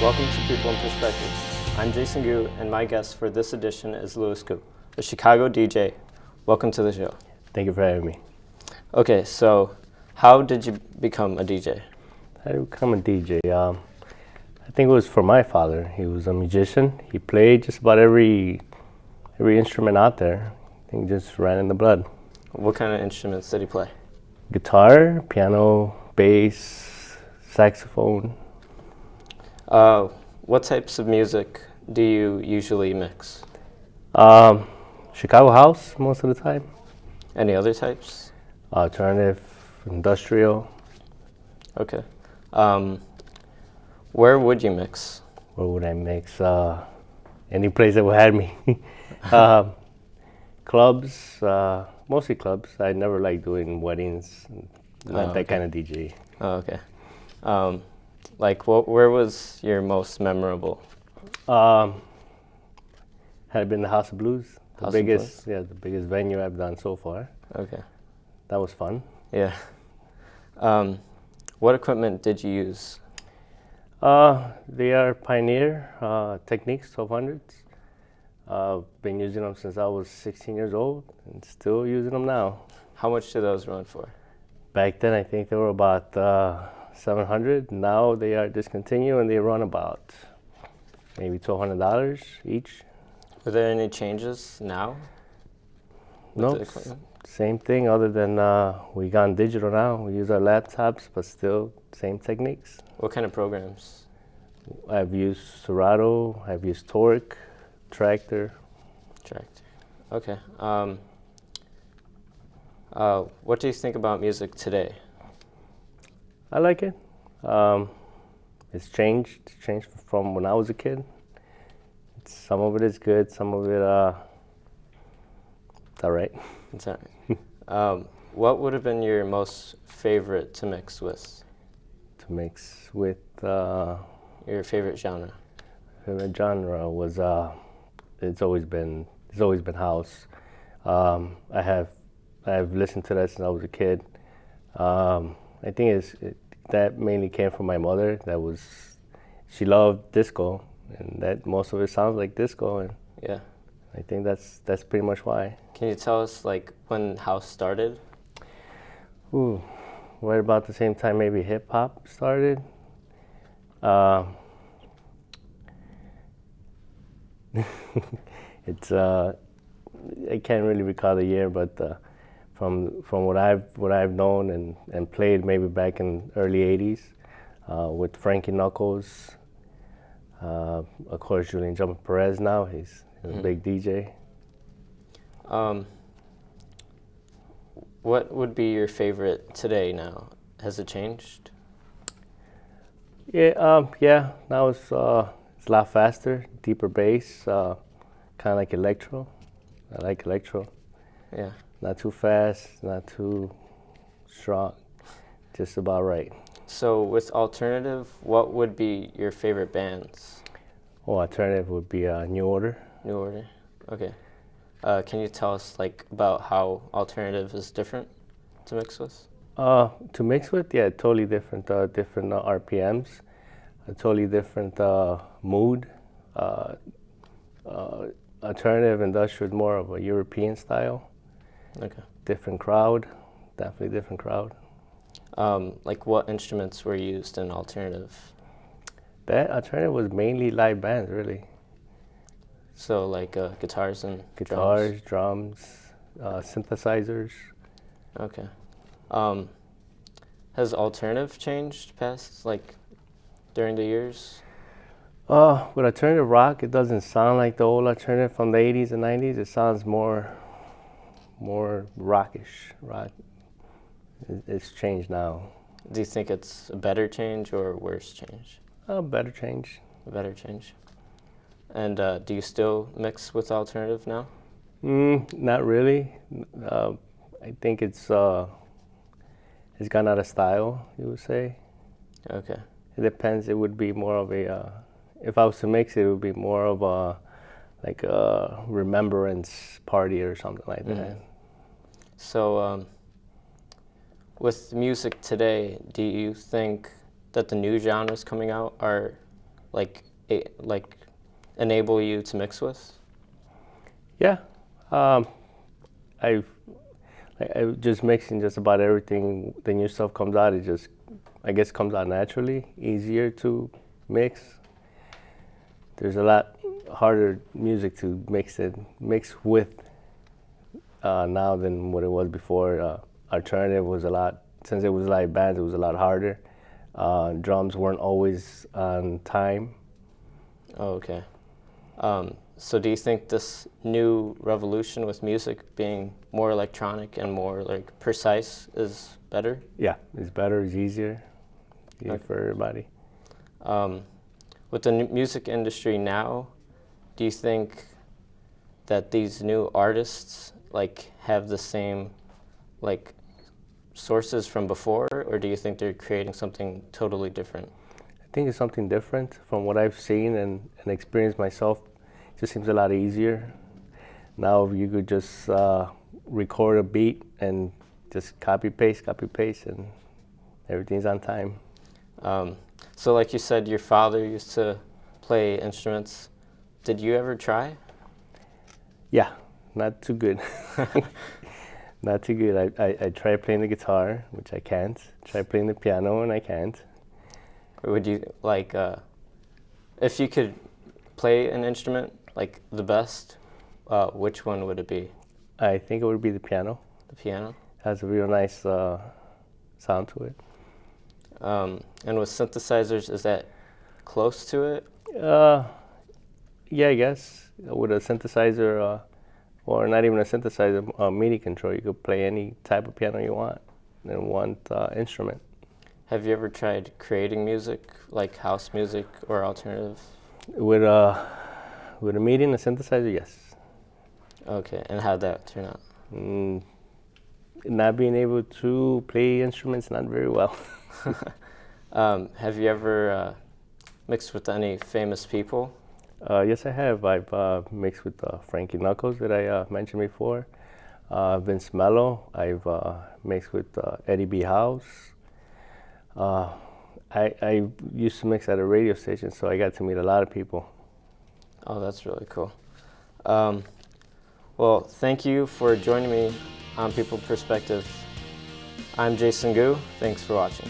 Welcome to People in Perspective. I'm Jason Goo, and my guest for this edition is Luis Goo, the Chicago DJ. Welcome to the show. Thank you for having me. Okay, so how did you become a DJ? How did I become a DJ? I think it was for my father. He was a musician. He played just about every instrument out there. I think just ran in the blood. What kind of instruments did he play? Guitar, piano, bass, saxophone. What types of music do you usually mix? Chicago house most of the time. Any other types? Alternative, industrial. Okay. Where would you mix? Where would I mix? Any place that would have me. Clubs, mostly clubs. I never liked doing weddings. Not that kind of DJ. Oh, okay. Where was your most memorable? Had been the House of Blues. The biggest venue I've done so far. Okay. That was fun. Yeah. What equipment did you use? They are Pioneer Techniques 1200s. Been using them since I was 16 years old and still using them now. How much do those run for? Back then I think they were about 700. Now they are discontinued and they run about maybe $1,200 each. Were there any changes now? No, same thing other than we gone digital now. We use our laptops, but still same techniques. What kind of programs? I've used Serato, I've used Torque, Tractor. Okay. What do you think about music today? I like it. It's changed. It's changed from when I was a kid. Some of it is good. Some of it, it's all right. It's all right. What would have been your most favorite to mix with? To mix with your favorite genre? Favorite genre was it's always been house. I have listened to that since I was a kid. I think that mainly came from my mother. She loved disco, and that most of it sounds like disco. And yeah, I think that's pretty much why. Can you tell us when house started? Ooh, right about the same time maybe hip hop started. It's I can't really recall the year, but from what I've known and played maybe back in early '80s with Frankie Knuckles, of course Julian Jumper Perez. Now he's a big DJ. What would be your favorite today now? Has it changed? Yeah. Now it's a lot faster, deeper bass, kind of like electro. I like electro. Yeah. Not too fast, not too strong, just about right. So with alternative, what would be your favorite bands? Well, alternative would be New Order. New Order, okay. Can you tell us about how alternative is different to mix with? To mix with, yeah, totally different. Different RPMs, a totally different mood. Alternative industrial is more of a European style. Okay. Different crowd, definitely different crowd. What instruments were used in alternative? That alternative was mainly live bands, really. So guitars and drums, synthesizers. Okay. Has alternative changed past during the years? With alternative rock, it doesn't sound like the old alternative from the 80s and 90s. It sounds more rockish. Rock. It's changed now. Do you think it's a better change or a worse change? A better change. A better change. And do you still mix with alternative now? Not really. I think it's gone out of style, you would say. Okay. It depends. It would be more of a, if I was to mix it, it would be more of a remembrance party or something like that. So with music today, do you think that the new genres coming out are like enable you to mix with? Yeah, I just mixing just about everything. The new stuff comes out. It just, I guess, comes out naturally, easier to mix. There's a lot harder music to mix with now than what it was before. Alternative was a lot, since it was live bands, it was a lot harder. Drums weren't always on time. Oh, okay. So do you think this new revolution with music being more electronic and more like precise is better? Yeah, it's better, it's easier Okay. for everybody. With the music industry now, do you think that these new artists like have the same like sources from before, or do you think they're creating something totally different? I think it's something different from what I've seen and experienced myself. It just seems a lot easier. Now you could just record a beat and just copy paste, and everything's on time. So like you said, your father used to play instruments. Did you ever try? Yeah, not too good. Not too good. I tried playing the guitar, which I can't. Tried playing the piano, and I can't. Or would you like, if you could play an instrument like the best, which one would it be? I think it would be the piano. The piano? Has a real nice sound to it. And with synthesizers, is that close to it? Yeah, I guess. With a synthesizer, or not even a synthesizer, a MIDI control, you could play any type of piano you want in one instrument. Have you ever tried creating music, like house music or alternative? With a MIDI and a synthesizer, yes. Okay, and how'd that turn out? Not being able to play instruments, not very well. Have you ever mixed with any famous people? Yes, I have. I've mixed with Frankie Knuckles that I mentioned before. Vince Mello. I've mixed with Eddie B. House. I used to mix at a radio station, so I got to meet a lot of people. Oh, that's really cool. Well, thank you for joining me on People Perspective. I'm Jason Goo. Thanks for watching.